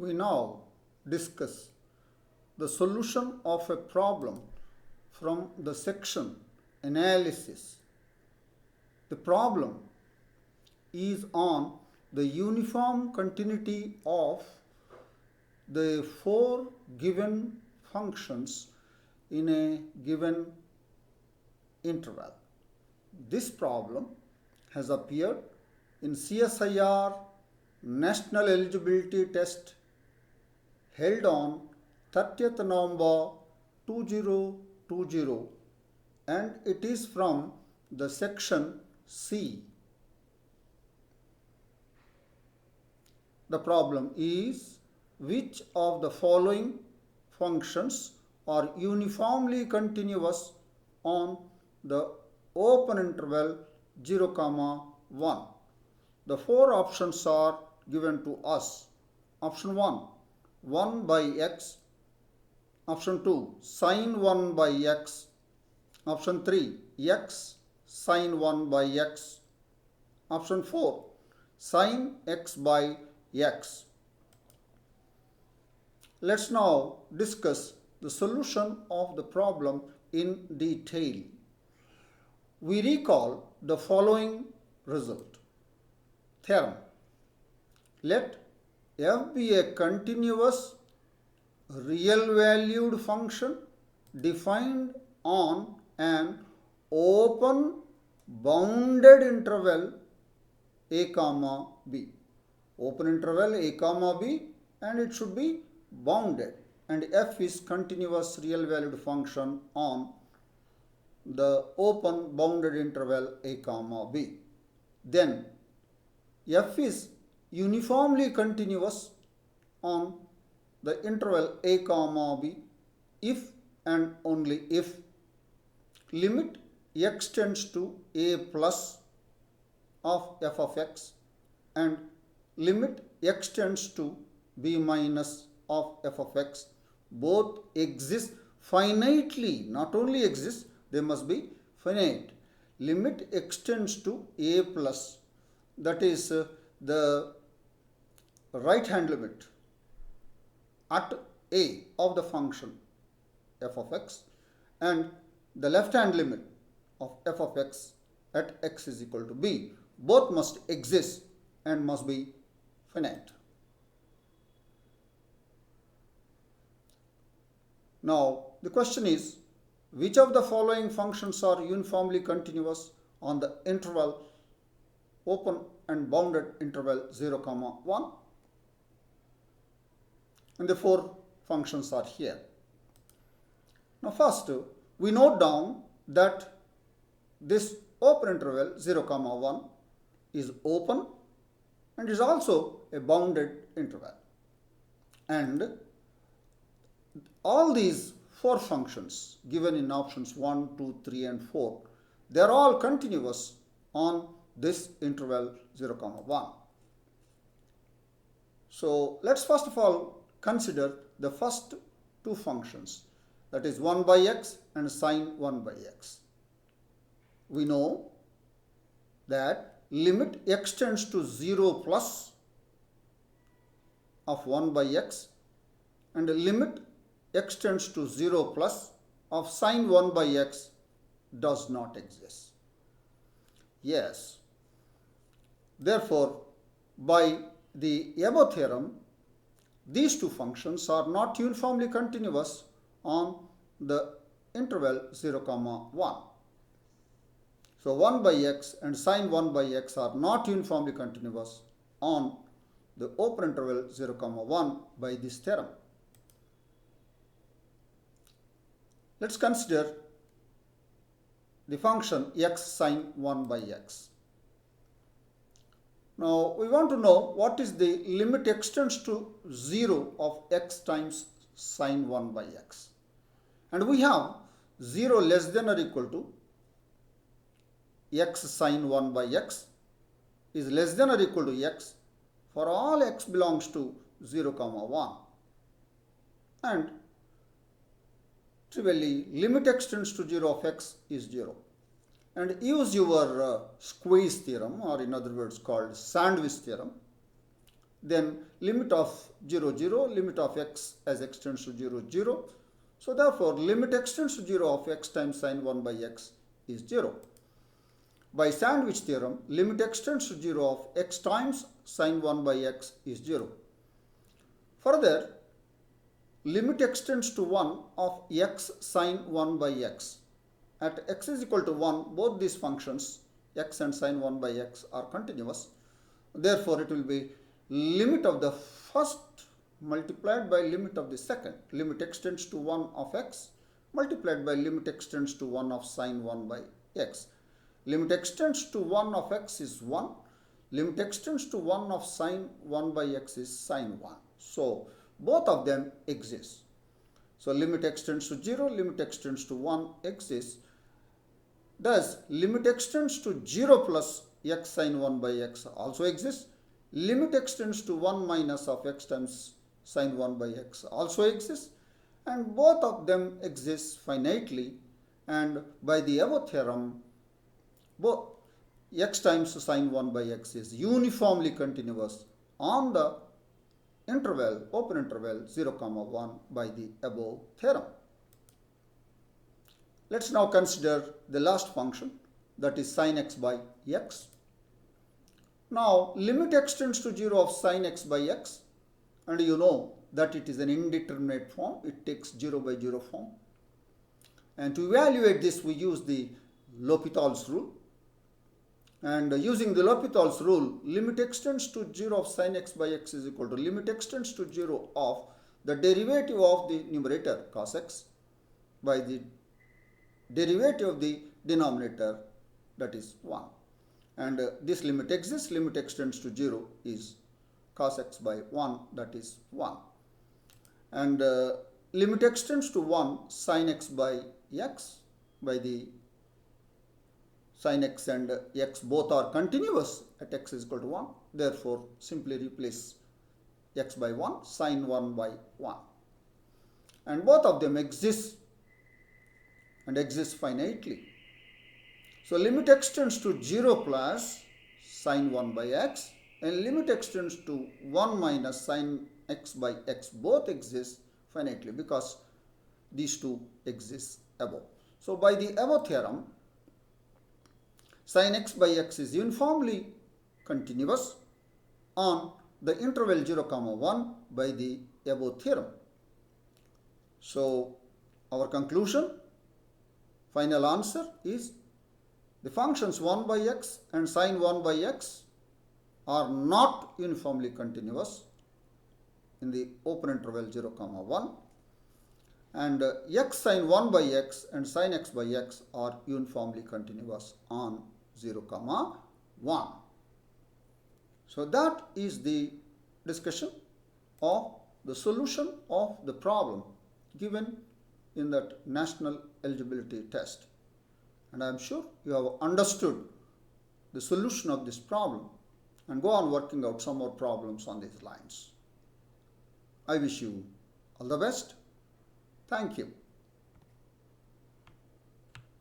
we now discuss the solution of a problem from the section analysis. The problem is on the uniform continuity of the four given functions in a given interval. This problem has appeared in CSIR National Eligibility Test held on 30th November 2020, and it is from the section C. The problem is, which of the following functions are uniformly continuous on the open interval 0, 1? The four options are given to us. Option 1, 1 by x. Option 2, sine 1 by x. Option 3, x sine 1 by x. Option 4, sine x by x. Let's now discuss the solution of the problem in detail. We recall the following result. Theorem. Let f be a continuous real valued function defined on an open bounded interval a comma b. Open interval a comma b, and it should be bounded, and f is continuous real valued function on the open bounded interval a comma b. Then f is uniformly continuous on the interval a comma b if and only if limit x tends to a plus of f of x and limit x tends to b minus of f of x both exist finitely. Not only exist, they must be finite. Limit x tends to a plus, that is the right hand limit at a of the function f of x, and the left hand limit of f of x at x is equal to b. Both must exist and must be finite. Now the question is, which of the following functions are uniformly continuous on the interval open and bounded interval 0, 1? And the four functions are here. Now first, we note down that this open interval 0, 1 is open and is also a bounded interval. And all these four functions given in options 1, 2, 3 and 4, they are all continuous on this interval 0, 1. So let's first of all consider the first two functions, that is 1 by x and sine 1 by x. We know that limit x tends to 0 plus of 1 by x and limit x tends to 0 plus of sine 1 by x does not exist. Yes. Therefore, by the above theorem, these two functions are not uniformly continuous on the interval 0, 1. So 1 by x and sine 1 by x are not uniformly continuous on the open interval 0, 1 by this theorem. Let's consider the function x sine 1 by x. Now we want to know what is the limit x tends to 0 of x times sine 1 by x. And we have 0 less than or equal to x sine 1 by x is less than or equal to x for all x belongs to 0, 1. And trivially, limit x tends to 0 of x is 0. And use your squeeze theorem, or in other words called sandwich theorem, then limit of 0, 0, limit of x as x tends to 0, 0. So therefore, limit x tends to 0 of x times sine 1 by x is 0. By sandwich theorem, limit x tends to 0 of x times sine 1 by x is 0. Further, limit x tends to 1 of x sine 1 by x. At x is equal to 1, both these functions, x and sine 1 by x, are continuous. Therefore, it will be limit of the first multiplied by limit of the second. Limit x tends to 1 of x multiplied by limit x tends to 1 of sine 1 by x. Limit x tends to 1 of x is 1. Limit x tends to 1 of sine 1 by x is sine 1. So, both of them exist. So, limit x tends to 0, limit x tends to 1 exists. Thus, limit x tends to 0 plus x sine 1 by x also exists. Limit x tends to 1 minus of x times sine 1 by x also exists. And both of them exist finitely. And by the above theorem, both x times sine 1 by x is uniformly continuous on the interval, open interval 0, 1 by the above theorem. Let's now consider the last function, that is sin x by x. Now, limit x tends to 0 of sin x by x, and you know that it is an indeterminate form. It takes 0 by 0 form. And to evaluate this, we use the L'Hopital's rule. And using the L'Hopital's rule, limit x tends to 0 of sin x by x is equal to limit x tends to 0 of the derivative of the numerator cos x by the derivative of the denominator, that is 1. And this limit exists. Limit x tends to 0 is cos x by 1, that is 1. And limit x tends to 1 sin x by x by the sin x and x both are continuous at x is equal to 1. Therefore, simply replace x by 1, sin 1 by 1. And both of them exist and exist finitely. So, limit x tends to 0 plus sin 1 by x and limit x tends to 1 minus sin x by x both exist finitely because these two exist above. So, by the above theorem, sin x by x is uniformly continuous on the interval 0, 1 by the above theorem. So, our conclusion, final answer is the functions 1 by x and sin 1 by x are not uniformly continuous in the open interval 0, 1, and x sin 1 by x and sin x by x are uniformly continuous on 0, 1. So that is the discussion of the solution of the problem given in that national eligibility test. And I am sure you have understood the solution of this problem and go on working out some more problems on these lines. I wish you all the best. Thank you.